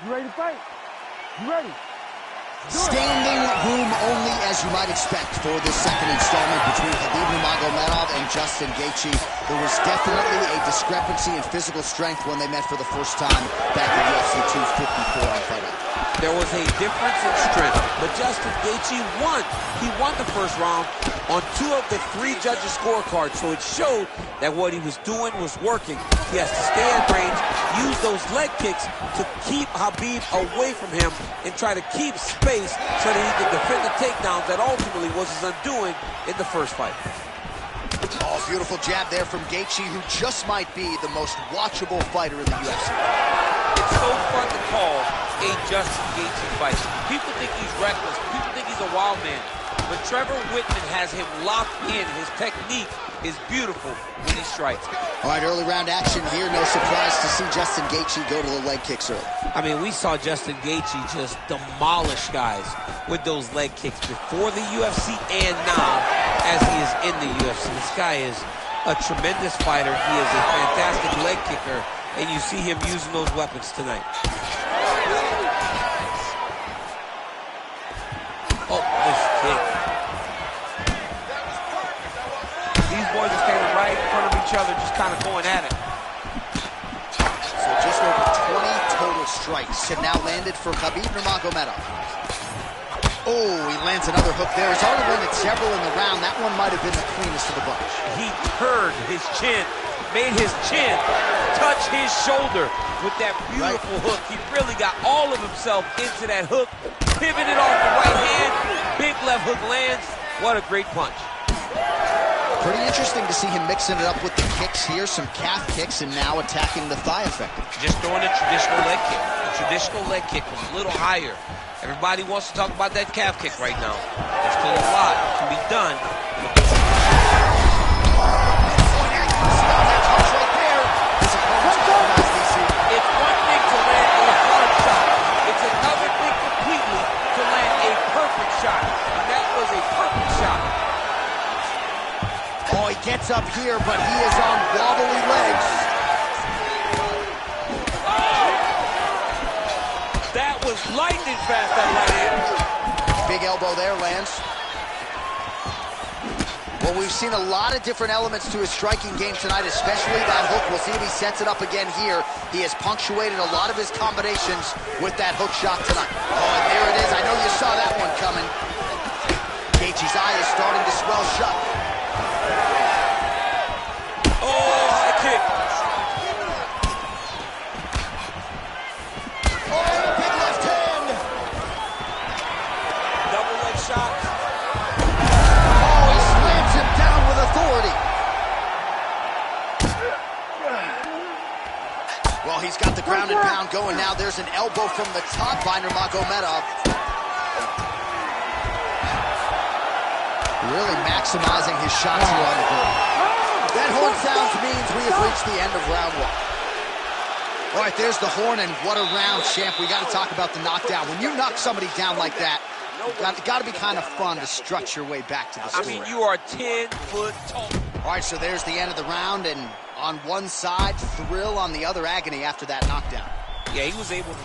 You ready to fight? You ready? Standing room only, as you might expect, for this second installment between Khabib Nurmagomedov and Justin Gaethje. There was definitely a discrepancy in physical strength when they met for the first time back in UFC 254 on Fight Night. There was a difference in strength, but Justin Gaethje won. He won the first round on 2 of the 3 judges' scorecards, so it showed that what he was doing was working. He has to stay at range, use those leg kicks to keep Khabib away from him and try to keep space so that he can defend the takedowns that ultimately was his undoing in the first fight. Oh, beautiful jab there from Gaethje, who just might be the most watchable fighter in the UFC. It's so fun to call a Justin Gaethje fight. People think he's reckless. People think he's a wild man. But Trevor Whitman has him locked in. His technique is beautiful when he strikes. All right, early round action here. No surprise to see Justin Gaethje go to the leg kicks early. I mean, we saw Justin Gaethje just demolish guys with those leg kicks before the UFC and now as he is in the UFC. This guy is a tremendous fighter. He is a fantastic leg kicker, and you see him using those weapons tonight. Oh, this kick. These boys are standing right in front of each other, just kind of going at it. So just over 20 total strikes have now landed for Khabib Nurmagomedov. Oh, he lands another hook there. He's already landed several in the round. That one might have been the cleanest of the bunch. He turned his chin, made his chin touch his shoulder with that beautiful hook. He really got all of himself into that hook, pivoted off the right hand, big left hook lands. What a great punch. Pretty interesting to see him mixing it up with the kicks here, some calf kicks, and now attacking the thigh effectively. Just throwing a traditional leg kick. The traditional leg kick was a little higher. Everybody wants to talk about that calf kick right now. There's still a lot to be done. It's one thing to land a hard shot. It's another thing completely to land a perfect shot. And that was a perfect shot. Oh, he gets up here, but he is on wobbly legs. That was lightning fast, that right hand. Big elbow there, lands. Well, we've seen a lot of different elements to his striking game tonight, especially that hook. We'll see if he sets it up again here. He has punctuated a lot of his combinations with that hook shot tonight. Oh, and there it is. I know you saw that one coming. Gaethje's eye is starting to swell shut. Oh, high kick. Oh, big left hand. Double leg shot. Oh, he slams him down with authority. Well, he's got the ground and pound going now. There's an elbow from the top by Nurmagomedov. Really maximizing his shots here on the ground. That horn sounds means we have reached the end of round 1. All right, there's the horn, and what a round, champ. We got to talk about the knockdown. When you knock somebody down like that, it's got to be kind of fun to strut your way back to the score. I mean, you are 10 foot tall. All right, so there's the end of the round, and on one side, thrill, on the other, agony after that knockdown. Yeah, he was able to.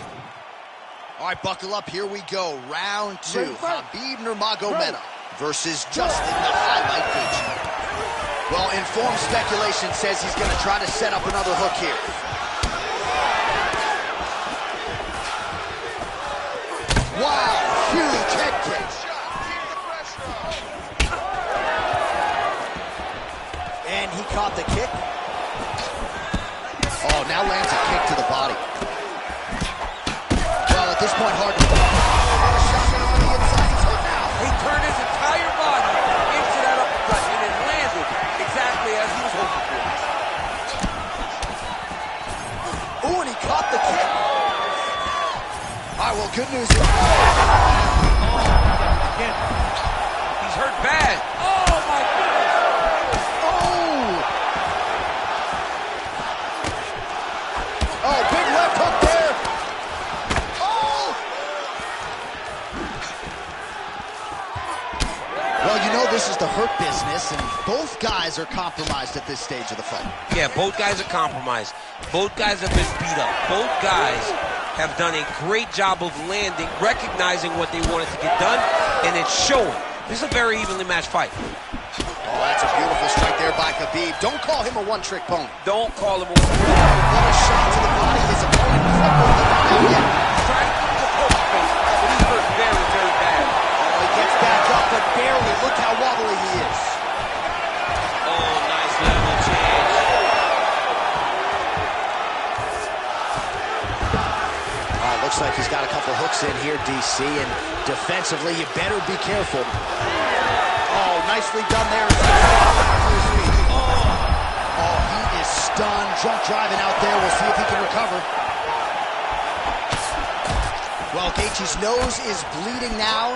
All right, buckle up. Here we go. Round 2. Khabib Nurmagomedov versus Justin the Highlight Gaethje. Well, informed speculation says he's going to try to set up another hook here. Wow, huge head kick. And he caught the kick. Oh, now lands a kick to the body. Well, at this point, hard to... He turned his entire body into that uppercut, and it landed exactly as he was hoping for. Ooh, and he caught the kick. All right, well, good news. He's hurt bad. Oh, my goodness. Oh, big left hook there. Oh! Well, you know this is the hurt business, and both guys are compromised at this stage of the fight. Yeah, both guys are compromised. Both guys have been beat up. Both guys have done a great job of landing, recognizing what they wanted to get done, and it's showing. This is a very evenly matched fight. Oh, that's a beautiful strike there by Khabib. Don't call him a one-trick pony. Don't call him a What a shot to the body. His opponent crumbled the knockout yet. trying to use a poker face, but he's hurt very, very bad. Oh, he gets back up, but barely. Look how wobbly he is. Oh, nice level change. Looks like he's got a couple hooks in here, DC, and defensively, you better be careful. Oh, nicely done there. Oh, he is stunned. Drunk driving out there. We'll see if he can recover. Well, Gaethje's nose is bleeding now.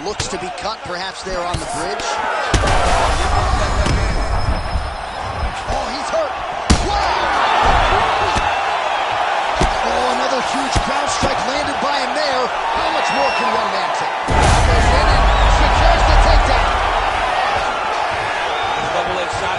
Looks to be cut, perhaps there on the bridge. Oh, he's hurt. Another huge ground strike landed by him there. How much more can one man take? Goes in and secures the takedown. Double-leg shot.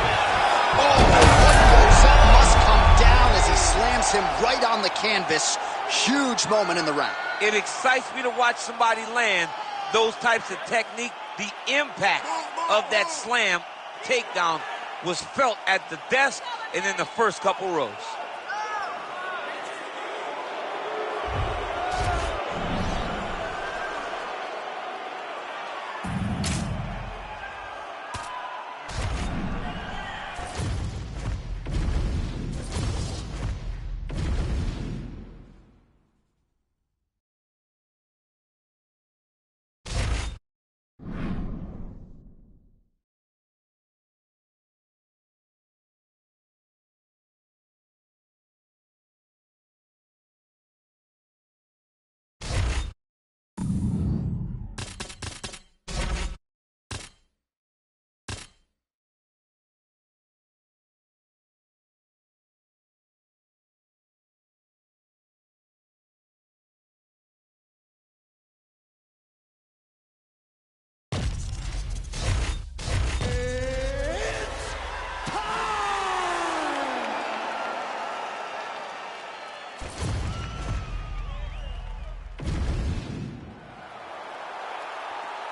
Oh, what goes up must come down as he slams him right on the canvas. Huge moment in the round. It excites me to watch somebody land those types of technique. The impact of that slam takedown was felt at the desk and in the first couple rows.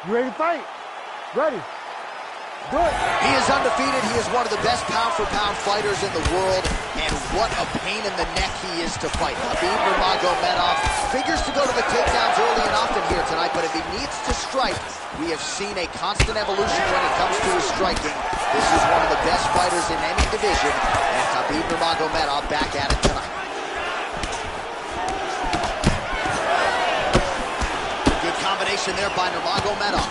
You ready to fight? Ready. Do it. He is undefeated. He is one of the best pound-for-pound fighters in the world. And what a pain in the neck he is to fight. Khabib Nurmagomedov figures to go to the takedowns early and often here tonight, but if he needs to strike, we have seen a constant evolution when it comes to his striking. This is one of the best fighters in any division, and Khabib Nurmagomedov back at it tonight. Good combination there by Nurmagomedov.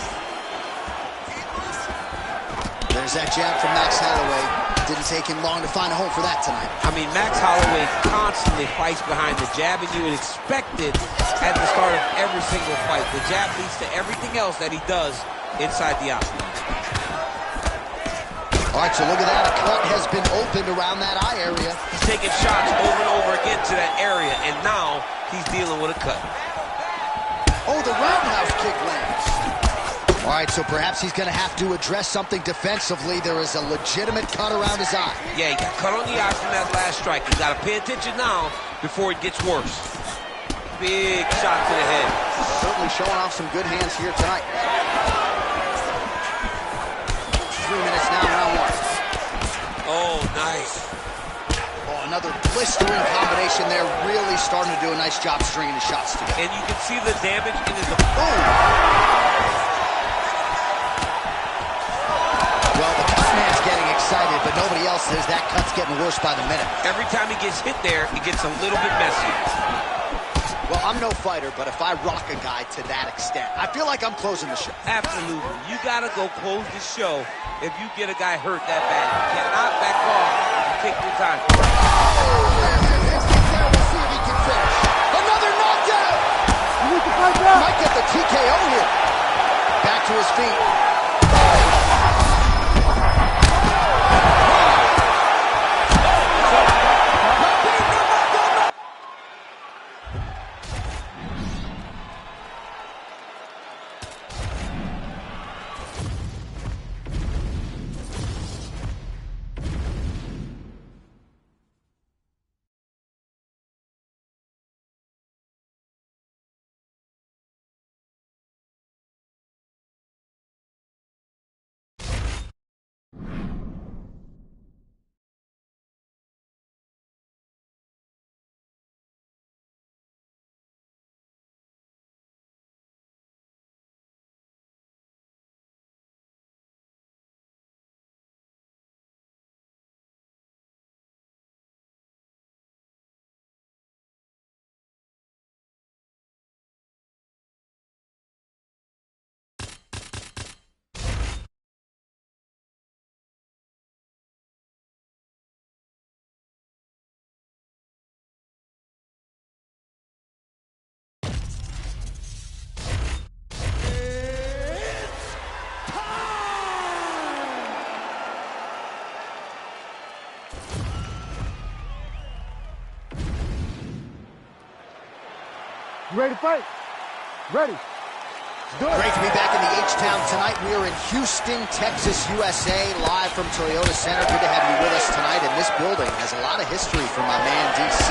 There's that jab from Max Holloway. Didn't take him long to find a home for that tonight. I mean, Max Holloway constantly fights behind the jab, and you would expect it at the start of every single fight. The jab leads to everything else that he does inside the octagon. All right, so look at that. A cut has been opened around that eye area. He's taking shots over and over again to that area, and now he's dealing with a cut. Oh, the roundhouse kick lands. All right, so perhaps he's going to have to address something defensively. There is a legitimate cut around his eye. Yeah, he got cut on the eye from that last strike. He's got to pay attention now before it gets worse. Big shot to the head. Certainly showing off some good hands here tonight. 3 minutes now, round one. Oh, nice. Oh, another blistering combination there. Really starting to do a nice job stringing his shots together. And you can see the damage in his... Well, the cut man's getting excited, but nobody else is. That cut's getting worse by the minute. Every time he gets hit there, it gets a little bit messy. Well, I'm no fighter, but if I rock a guy to that extent, I feel like I'm closing the show. Absolutely. You got to go close the show if you get a guy hurt that bad. You cannot back off and take your time. Oh, let's get there. We'll see if he can finish. Another knockdown! You need to fight back. Might get the TKO here. Back to his feet. You ready to fight? Ready. Good. Great to be back in the H-Town tonight. We are in Houston, Texas, USA, live from Toyota Center. Good to have you with us tonight. And this building has a lot of history for my man, DC.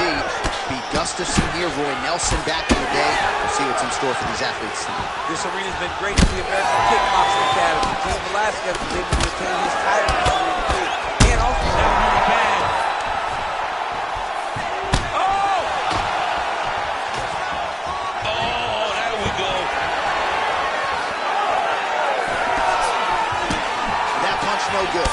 Pete Gustafson here, Roy Nelson back in the day. We'll see what's in store for these athletes tonight. This arena's been great for the American Kickboxing Academy. Cain Velasquez was able to retain his title too. And also now really bad. No good.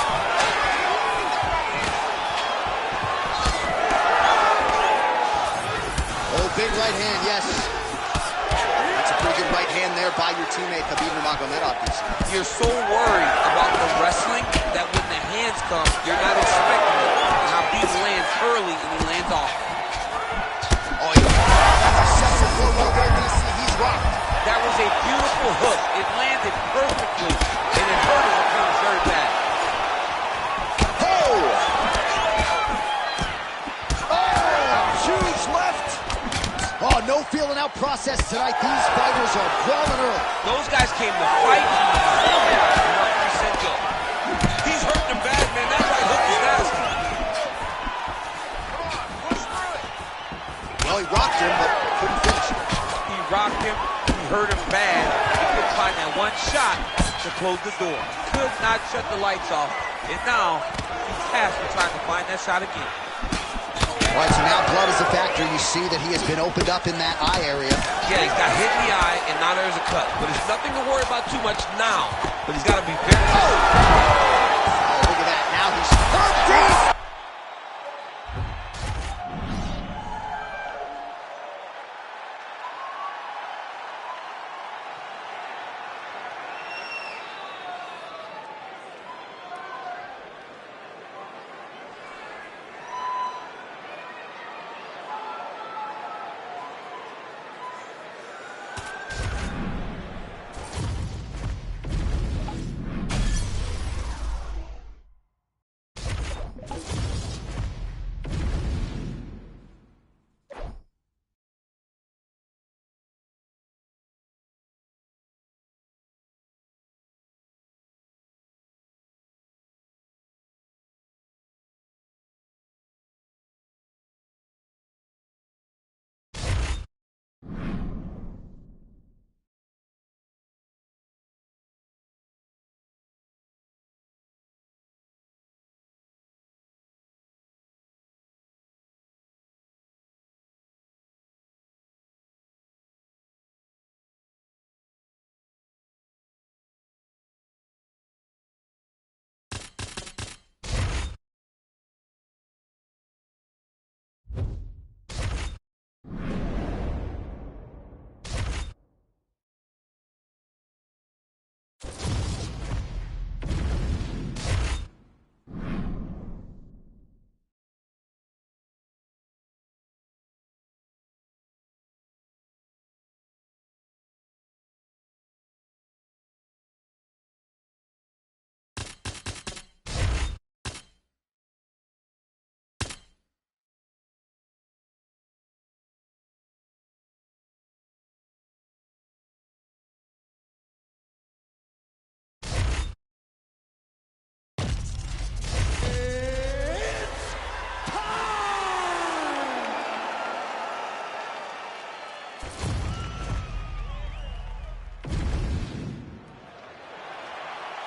Oh, big right hand, yes. That's a pretty good right hand there by your teammate, Khabib Nurmagomedov. You're so worried about the wrestling that when the hands come, you're not expecting it. And Khabib lands early and he lands off. Oh, yeah. That's a sexy blow right there, DC. He's rocked. That was a beautiful hook. It landed perfectly, and it hurt his opponent very bad. Oh, no feeling out process tonight. These fighters are brawling early. Those guys came to fight. He's hurting him bad, man. That right hook is nasty. Well, he rocked him, but couldn't finish it. He rocked him. He hurt him bad. He couldn't find that one shot to close the door. Could not shut the lights off. And now he's tasked with trying to find that shot again. All right, so now blood is a factor. You see that he has been opened up in that eye area. Yeah, he's got hit in the eye, and now there's a cut. But it's nothing to worry about too much now. But he's got to be very careful. Oh, look at that. Now he's hurt deep.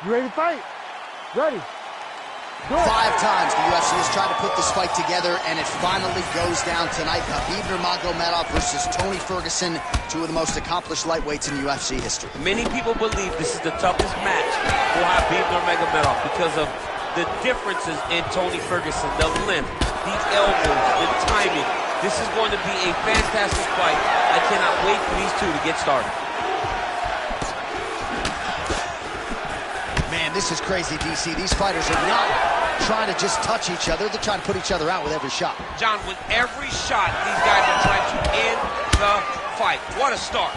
You ready to fight? Ready. Good. 5 times the UFC has tried to put this fight together, and it finally goes down tonight. Khabib Nurmagomedov versus Tony Ferguson, 2 of the most accomplished lightweights in UFC history. Many people believe this is the toughest match for Khabib Nurmagomedov because of the differences in Tony Ferguson, the length, the elbows, the timing. This is going to be a fantastic fight. I cannot wait for these two to get started. Man, this is crazy, DC. These fighters are not trying to just touch each other. They're trying to put each other out with every shot. John, with every shot, these guys are trying to end the fight. What a start.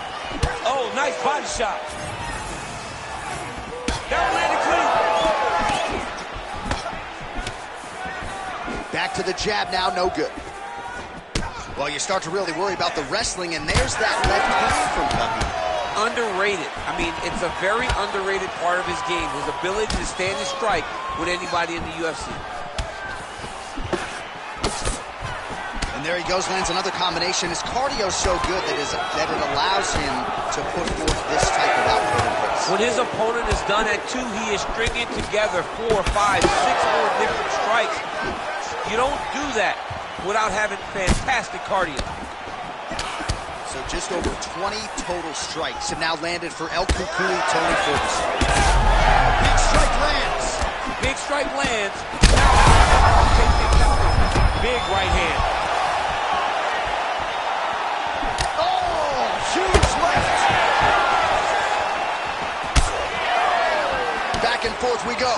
Oh, nice body shot. That landed clean. Back to the jab now, no good. Well, you start to really worry about the wrestling, and there's that left hand from Khabib. Underrated. I mean, it's a very underrated part of his game, his ability to stand and strike with anybody in the UFC. And there he goes, lands another combination. His cardio's so good that it allows him to put forth this type of output and pace. When his opponent is done at 2, he is stringing together 4, 5, 6 more different strikes. You don't do that without having fantastic cardio. So just over 20 total strikes have now landed for El Cucuy, Tony Ferguson. Big strike lands. Big strike lands. Big right hand. Oh, huge left. Back and forth we go.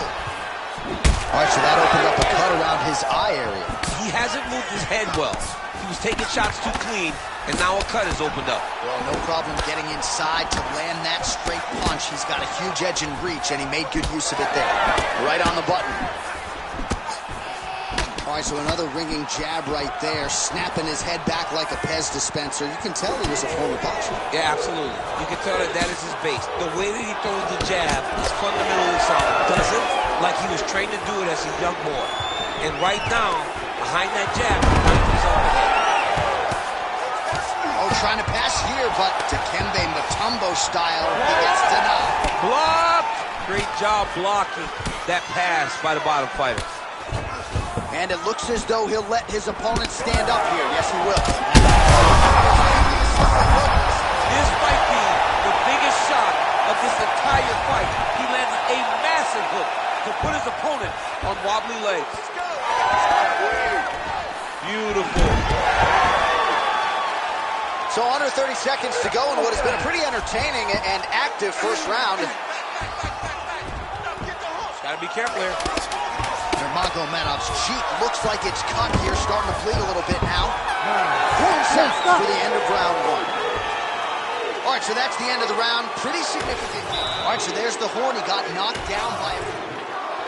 All right, so that opened up a cut around his eye area. He hasn't moved his head well. He was taking shots too clean, and now a cut has opened up. Well, no problem getting inside to land that straight punch. He's got a huge edge and reach, and he made good use of it there. Right on the button. All right, so another ringing jab right there, snapping his head back like a Pez dispenser. You can tell he was a former boxer. Yeah, absolutely. You can tell that is his base. The way that he throws the jab is fundamentally solid. Does it like he was trained to do it as a young boy. And right now, behind that jab, he finds himself ahead. Oh, trying to pass here, but Dikembe Mutombo style, he gets denied. Blocked! Great job blocking that pass by the bottom fighter. And it looks as though he'll let his opponent stand up here. Yes, he will. This might be the biggest shot of this entire fight. He landed a massive hook to put his opponent on wobbly legs. Beautiful. So under 30 seconds to go in what has been a pretty entertaining and active first round. Got to be careful here. Nurmagomedov's cheek looks like it's cut here, starting to bleed a little bit now. Horn sounds for the end of round 1. All right, so that's the end of the round. Pretty significant. All right, so there's the horn. He got knocked down by him.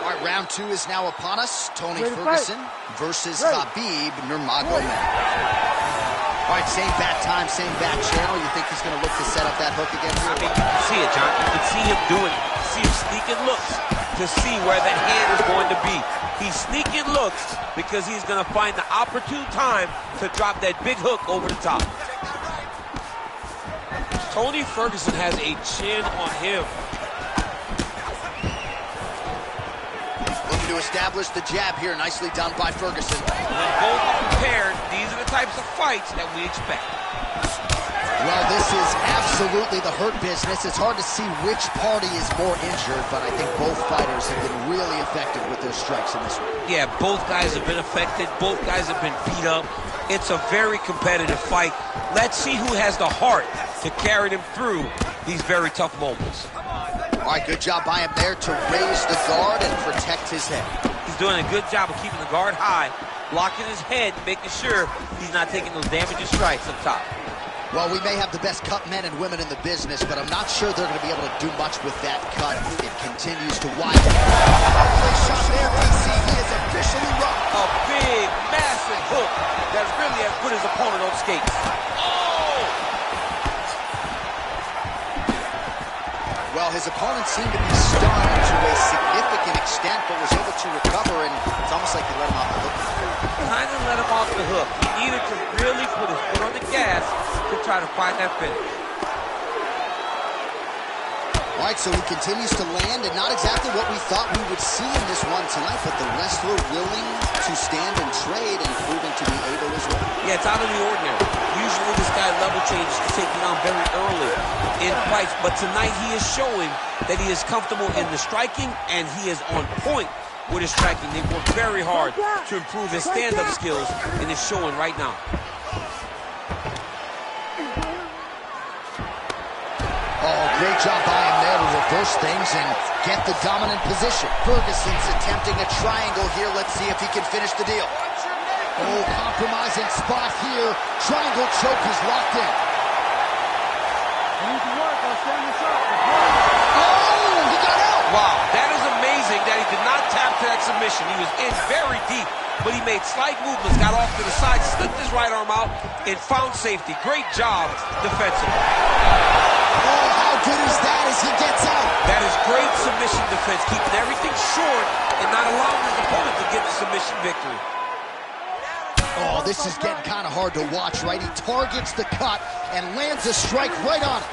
All right, round 2 is now upon us. Tony Ferguson versus Khabib Nurmagomedov. All right, same bat time, same bat channel. You think he's going to look to set up that hook again here? I mean, you can see it, John. You can see him doing it. You see him sneaking looks to see where the hand is going to be. He's sneaking looks because he's going to find the opportune time to drop that big hook over the top. Tony Ferguson has a chin on him. Looking to establish the jab here. Nicely done by Ferguson. When both are prepared, these are the types of fights that we expect. Well, this is absolutely the hurt business. It's hard to see which party is more injured, but I think both fighters have been really effective with their strikes in this one. Yeah, both guys have been affected. Both guys have been beat up. It's a very competitive fight. Let's see who has the heart to carry them through these very tough moments. All right, good job by him there to raise the guard and protect his head. He's doing a good job of keeping the guard high, blocking his head, making sure he's not taking those damaging strikes up top. Well, we may have the best cut men and women in the business, but I'm not sure they're going to be able to do much with that cut. It continues to widen. Great shot there, DC. He is officially rocked. A big, massive hook that really has put his opponent on skates. Oh! Well, his opponent seemed to be stunned to a significant extent, but was able to recover, and it's almost like he let him off the hook. Kind of let him off the hook. He needed to really put his foot on the gas to try to find that finish. All right, so he continues to land, and not exactly what we thought we would see in this one tonight, but the wrestler willing to stand and trade and proving to be able as well. Yeah, it's out of the ordinary. Usually this guy level changes to take you down very early in fights, but tonight he is showing that he is comfortable in the striking, and he is on point with his striking. They worked very hard to improve his stand-up skills, and it's showing right now. Oh, great job by him there to reverse things and get the dominant position. Ferguson's attempting a triangle here. Let's see if he can finish the deal. Oh, compromising spot here. Triangle choke is locked in. You need to work on standing shot. Oh, he got out. Wow, that is amazing that he did not tap to that submission. He was in very deep, but he made slight movements, got off to the side, slipped his right arm arm out and found safety. Great job defensively. Oh, how good is that as he gets out? That is great submission defense, keeping everything short and not allowing his opponent to get the submission victory. Oh, this is getting kind of hard to watch, right? He targets the cut and lands a strike right on it.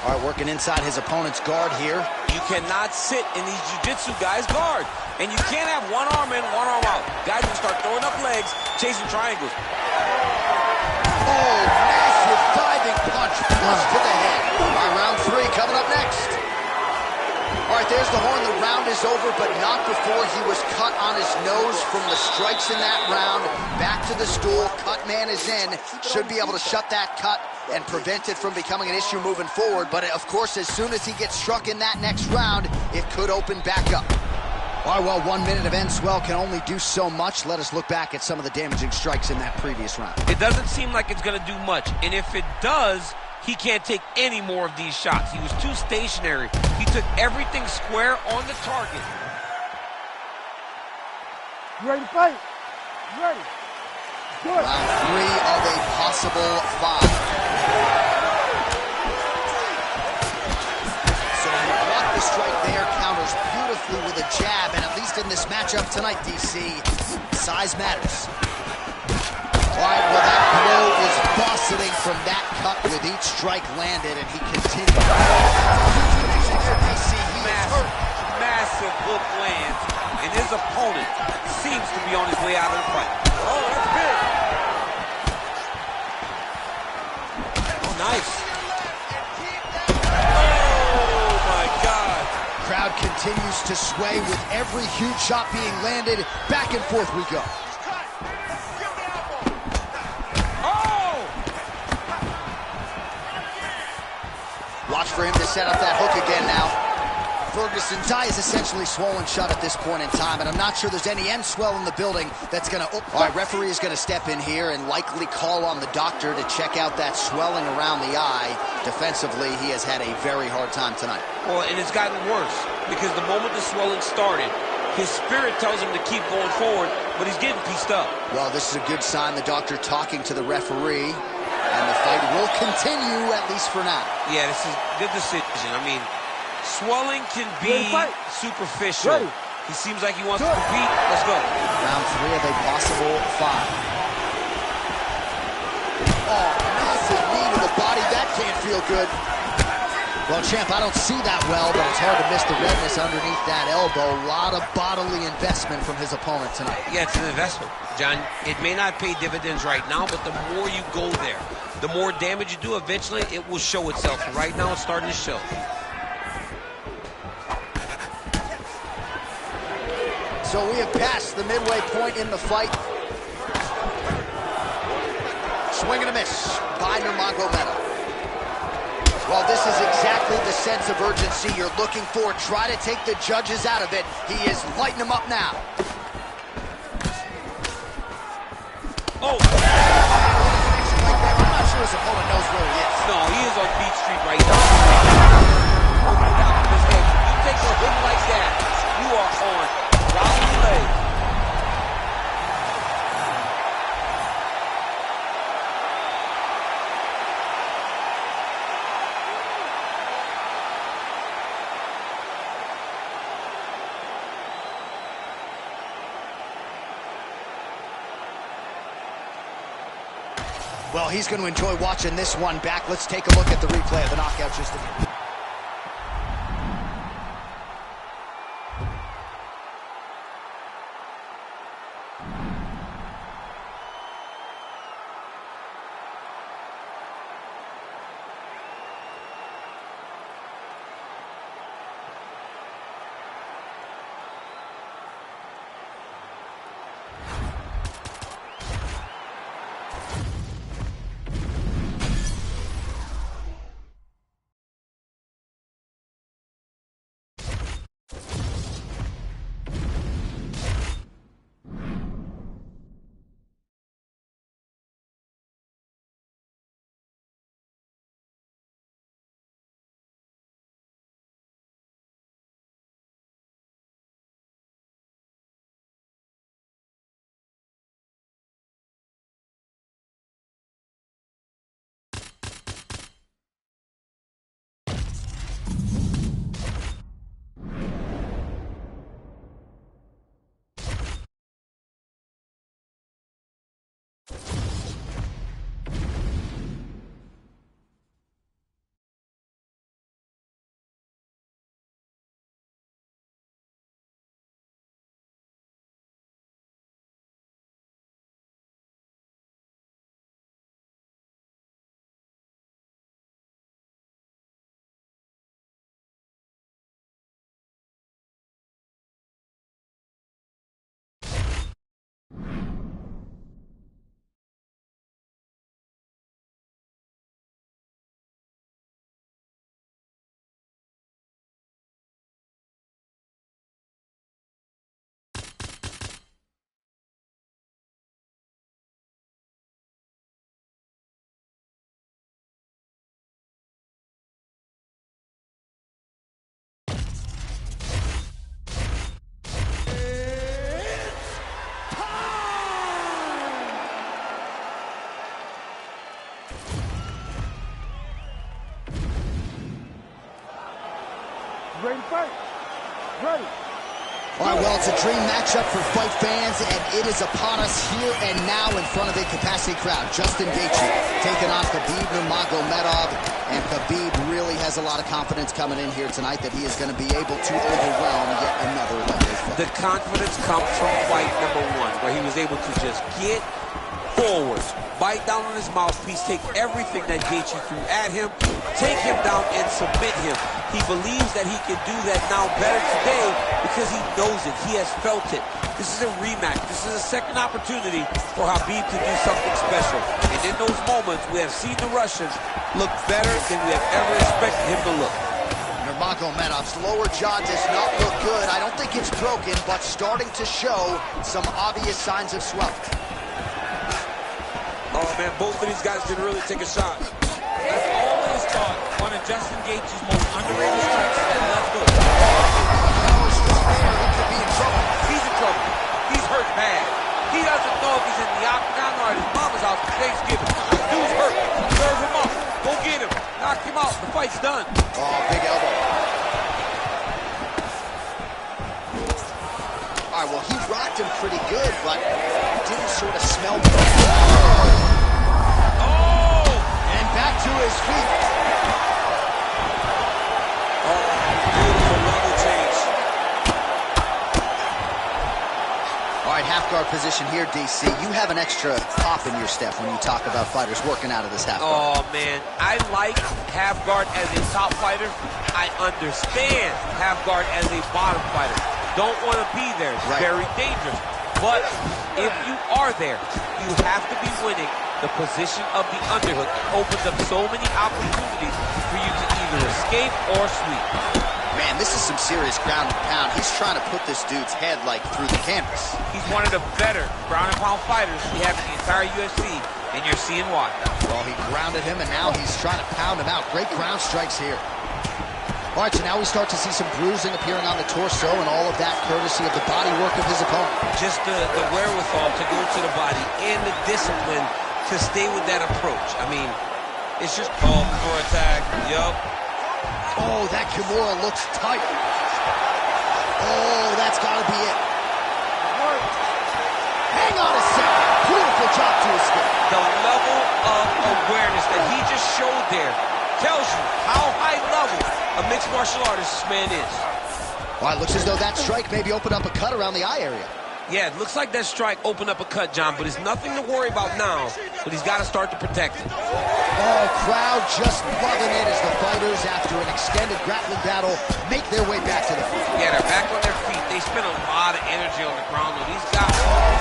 All right, working inside his opponent's guard here. You cannot sit in these jiu-jitsu guys' guard. And you can't have one arm in, one arm out. Guys will start throwing up legs, chasing triangles. Oh, massive diving punch, flush to the head. All right, round 3 coming up next. All right, there's the horn. The round is over, but not before he was cut on his nose from the strikes in that round. Back to the stool. Cut man is in. Should be able to shut that cut and prevent it from becoming an issue moving forward. But, of course, as soon as he gets struck in that next round, it could open back up. All right, well, 1 minute of Enswell can only do so much. Let us look back at some of the damaging strikes in that previous round. It doesn't seem like it's going to do much. And if it does, he can't take any more of these shots. He was too stationary. He took everything square on the target. You ready to fight? You ready? Good. Round 3 of a possible 5. So he blocked the strike there, counters beautifully with a jab, and at least in this matchup tonight, DC, size matters. All right, well, that blow was bustling from that cut with each strike landed, and he continued. Massive hook lands, and his opponent seems to be on his way out of the fight. Oh, that's big. Oh, nice. Oh, my God. Crowd continues to sway with every huge shot being landed. Back and forth we go. Watch for him to set up that hook again now. Ferguson's eye is essentially swollen shut at this point in time, and I'm not sure there's any end swell in the building that's going to... Oh, all right, referee is going to step in here and likely call on the doctor to check out that swelling around the eye. Defensively, he has had a very hard time tonight. Well, and it's gotten worse, because the moment the swelling started, his spirit tells him to keep going forward, but he's getting pieced up. Well, this is a good sign. The doctor talking to the referee, and the fight will continue, at least for now. Yeah, this is a good decision. I mean, swelling can be superficial. Ready. He seems like he wants to compete. Let's go. Round 3 of a possible 5. Oh, massive knee to the body. That can't feel good. Well, champ, I don't see that well, but it's hard to miss the redness underneath that elbow. A lot of bodily investment from his opponent tonight. Yeah, it's an investment, John. It may not pay dividends right now, but the more you go there, the more damage you do, eventually it will show itself. Right now, it's starting to show. So we have passed the midway point in the fight. Swing and a miss by Nurmagomedov. Well, this is exactly the sense of urgency you're looking for. Try to take the judges out of it. He is lighting them up now. Oh! I'm not sure his opponent knows where he is. No, he is on Beach Street right now. You take a hook like that, you are on Rollins' leg. Well, he's going to enjoy watching this one back. Let's take a look at the replay of the knockout just a minute. ready to fight? Ready. All right, well, it's a dream matchup for fight fans, and it is upon us here and now in front of a capacity crowd. Justin Gaethje taking on Khabib Nurmagomedov, and Khabib really has a lot of confidence coming in here tonight that he is going to be able to overwhelm yet another lightweight fight. The confidence comes from fight number one, where he was able to just get forward, bite down on his mouthpiece, take everything that Gaethje threw at him, take him down and submit him. He believes that he can do that now better today because he knows it. He has felt it. This is a rematch. This is a second opportunity for Khabib to do something special. And in those moments, we have seen the Russians look better than we have ever expected him to look. Nurmagomedov's lower jaw does not look good. I don't think it's broken, but starting to show some obvious signs of swelling. Oh, man, both of these guys can really take a shot. I've always thought one of Justin Gaethje's most underrated strengths is that left hook. Oh, strong there. He could be in trouble. He's in trouble. He's hurt bad. He doesn't know if he's in the octagon or at his mama's house for Thanksgiving. Dude's hurt. Serve him up. Go get him. Knock him out. The fight's done. Oh, big elbow. All right, well, he rocked him pretty good, but didn't sort of smell good. And back to his feet. Oh, beautiful level change. All right, half guard position here, DC. You have an extra pop in your step when you talk about fighters working out of this half guard. Oh, man. I like half guard as a top fighter. I understand half guard as a bottom fighter. Don't want to be there. It's very dangerous. But if you are there, you have to be winning the position of the underhook. It opens up so many opportunities for you to either escape or sweep. Man, this is some serious ground and pound. He's trying to put this dude's head, like, through the canvas. He's one of the better ground and pound fighters we have in the entire UFC, and you're seeing why. Well, he grounded him, and now he's trying to pound him out. Great ground strikes here. All right, so now we start to see some bruising appearing on the torso, and all of that courtesy of the body work of his opponent. Just the wherewithal to go to the body and the discipline to stay with that approach. I mean, it's just called for attack. Yup. Oh, that Kimura looks tight. Oh, that's got to be it. Hang on a second. Beautiful drop to his skin. The level of awareness that he just showed there tells you how high level a mixed martial artist this man is. All right, looks as though that strike maybe opened up a cut around the eye area. Yeah, it looks like that strike opened up a cut, John, but it's nothing to worry about now, but he's got to start to protect it. Oh, crowd just loving it as the fighters, after an extended grappling battle, make their way back to the feet. Yeah, they're back on their feet. They spend a lot of energy on the ground, though. These guys,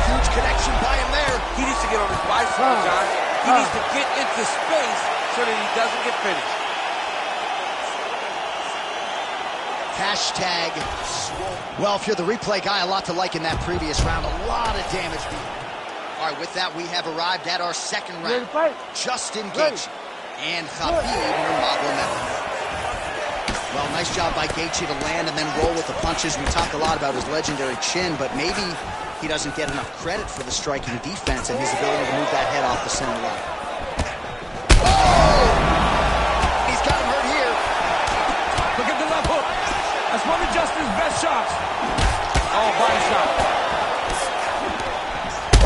Huge connection by him there. he needs to get on his bicycle, John. He needs to get into space so that he doesn't get finished. Hashtag swole. Well, if you're the replay guy, a lot to like in that previous round. A lot of damage. All right, with that, we have arrived at our second round. Justin Gaethje and Khabib Nurmagomedov. Well, nice job by Gaethje to land and then roll with the punches. We talk a lot about his legendary chin, but maybe he doesn't get enough credit for the striking defense and his ability to move that head off the center line. Oh! He's got him hurt here. Look at the left hook. That's one of Justin's best shots. Oh, body shot.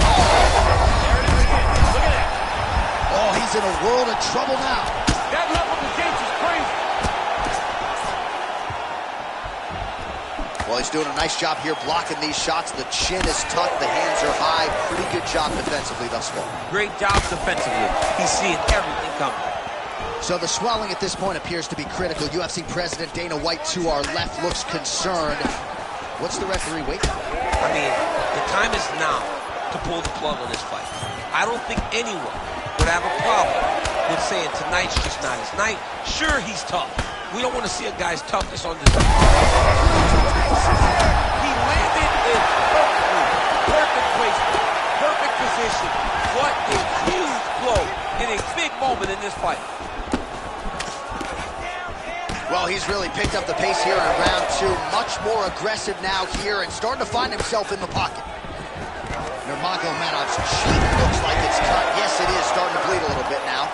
There it is again. Look at that. Oh, he's in a world of trouble now. That level of Gaethje is crazy. Well, he's doing a nice job here blocking these shots. The chin is tucked, the hands are high. Pretty good job defensively thus far. Great job defensively. He's seeing everything coming. So the swelling at this point appears to be critical. UFC President Dana White to our left looks concerned. What's the referee waiting? I mean, the time is now to pull the plug on this fight. I don't think anyone would have a problem with saying tonight's just not his night. Sure, he's tough. We don't want to see a guy's toughness on this. He landed it perfectly. Perfect placement. Perfect position. What a huge blow in a big moment in this fight. Well, he's really picked up the pace here in round two. Much more aggressive now here and starting to find himself in the pocket. Nurmagomedov's cheek looks like it's cut. Yes, it is starting to bleed a little bit now.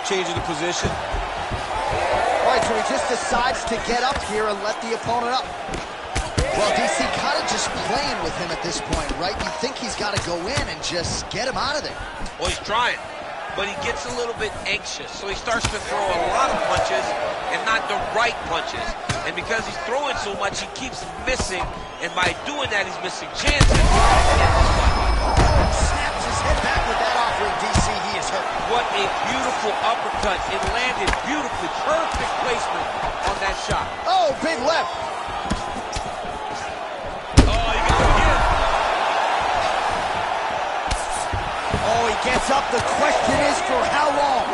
Changing the position. All right, so he just decides to get up here and let the opponent up. Well, DC kind of just playing with him at this point, right? You think he's got to go in and just get him out of there. Well, he's trying, but he gets a little bit anxious, so he starts to throw a lot of punches and not the right punches. And because he's throwing so much, he keeps missing, and by doing that, he's missing chances. Snaps his head back with that offering, DC. He is hurt. What a beautiful uppercut. It landed beautifully. Perfect placement on that shot. Oh, big left. Oh, he got it again. Oh, he gets up. The question is for how long?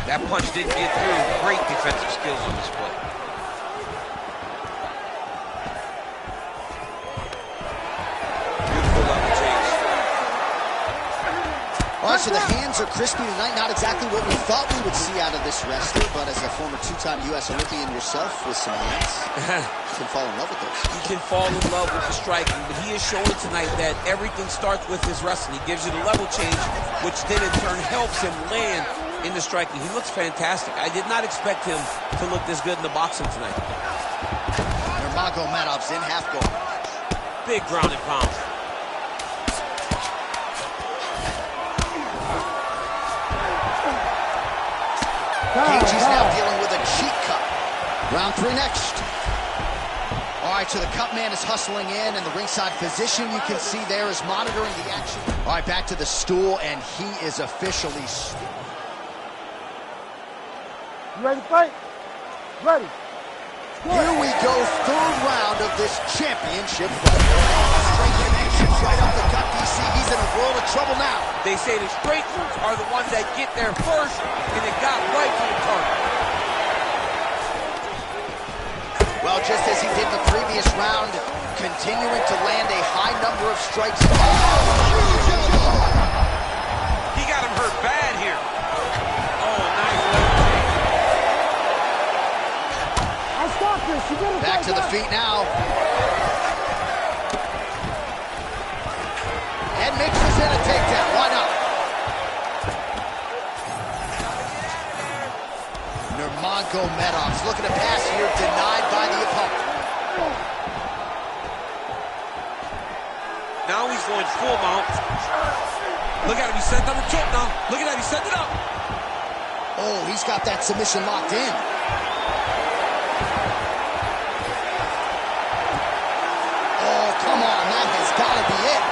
That punch didn't get through. Great defensive skills on this play. Beautiful level change. All right, so the hands are crispy tonight. Not exactly what we thought we would see out of this wrestler, but as a former two-time U.S. Olympian yourself with some hands, you can fall in love with those. He can fall in love with the striking, but he is showing tonight that everything starts with his wrestling. He gives you the level change, which then in turn helps him land in the striking. He looks fantastic. I did not expect him to look this good in the boxing tonight. Nurmagomedov's in half guard. Big ground and pound. Gaethje's now dealing with a cheek cut. Round 3 next. All right, so the cut man is hustling in, and the ringside physician you can see there is monitoring the action. All right, back to the stool, and he is officially... You ready to fight? Ready. Here we go, 3rd round of this championship fight. Straight connections right up the gut, DC. He's in a world of trouble now. They say the straight ones are the ones that get there first, and it got right to the target. Well, just as he did in the previous round, continuing to land a high number of strikes. Oh, He got him hurt bad here. Oh, nice level change. I stop this. You gotta back fight to the back. feet now. And mixes in a takedown. Why not? Nurmagomedov's looking to pass here, denied by the opponent. Now he's going full mount. Look at him, he's setting up a choke now. Look at that, he's setting it up. Oh, he's got that submission locked in. Oh, come on, that has got to be it.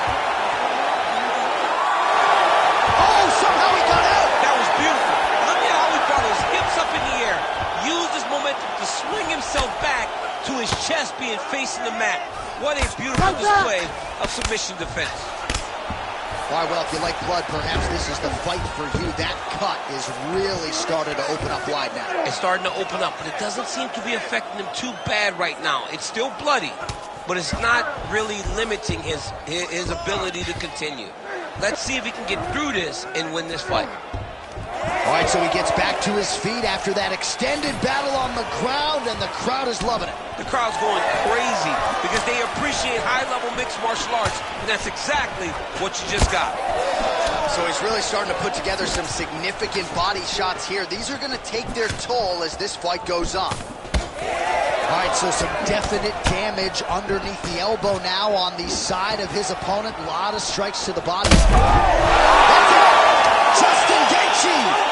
Oh, somehow he got out. That was beautiful. Look at how he brought his hips up in the air. Used his momentum to swing himself back to his chest being facing the mat. What a beautiful display of submission defense. Why, well, if you like blood, perhaps this is the fight for you. That cut is really starting to open up wide now. It's starting to open up, but it doesn't seem to be affecting him too bad right now. It's still bloody, but it's not really limiting his ability to continue. Let's see if he can get through this and win this fight. All right, so he gets back to his feet after that extended battle on the ground, and the crowd is loving it. The crowd's going crazy because they appreciate high-level mixed martial arts, and that's exactly what you just got. So he's really starting to put together some significant body shots here. These are going to take their toll as this fight goes on. All right, so some definite damage underneath the elbow now on the side of his opponent. A lot of strikes to the body. That's it! Justin Gaethje